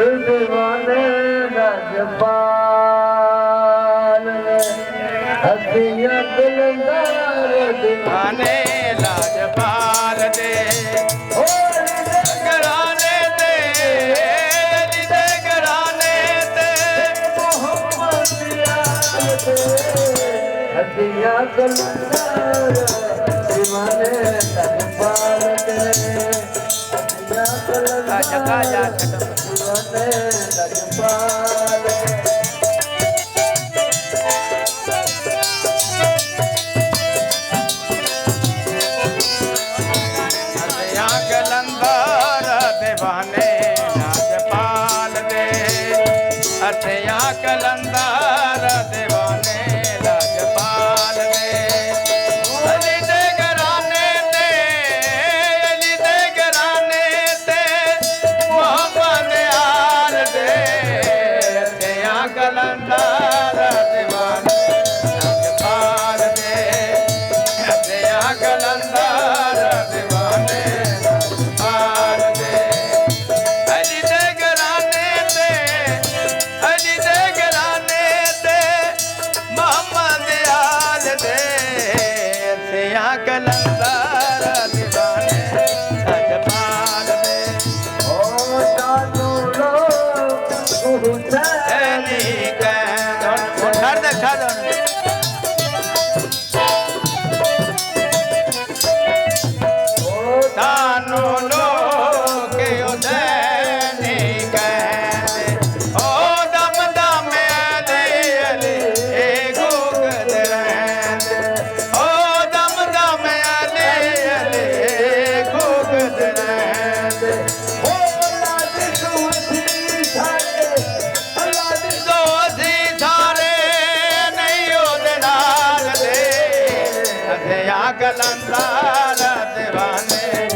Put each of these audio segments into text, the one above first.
दीवाने राजपाल हसिया दिलदार दीवाने लाजपाल दे घराने ते घराने ते हसिया दिलदार दीवाने राजपाल जगा जा दीवाने राजपाल कलंदर दीवाने राजपाल दे हथिया कलंदर दीवाने राजपाल दे अली दे घराने ते मोहम्मद यार दे हथिया कलंदर दीवाने राजपाल दे हथिया कलंदर दीवाने कलंदर दीवाने राजपाल दे ओ जानो लोग हुसैनी कहन उठर दे छादन ओ तानो लोग हुसैनी कहन ओ दम दम अली अली ए गुगद रहन ओ कलंदर दीवाने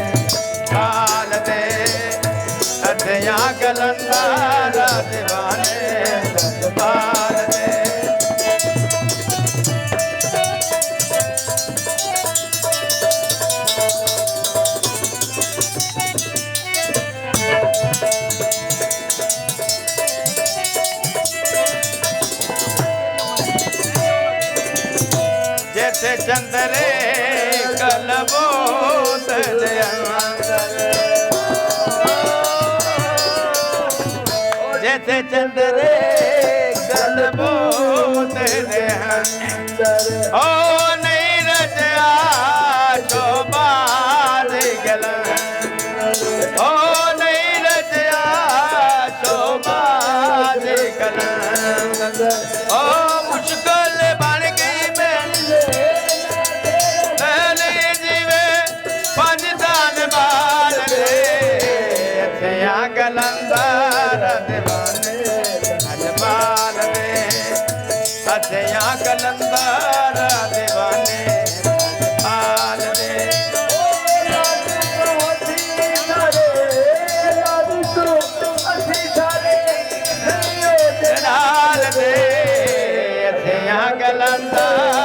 पाल दे हथिया कलंदर दीवाने पाल दे जैसे चंद्रे कलबोत जैसे चंद्रे कलबोत ओ नहीं रचा शोभाल गलन ओ नहीं रचा शोभाल गलन ओ मुश्किल बन गई कलंदर दीवाने राजपाल दे हथिया कलंदर दीवाने राजपाल दे हथिया कलंदर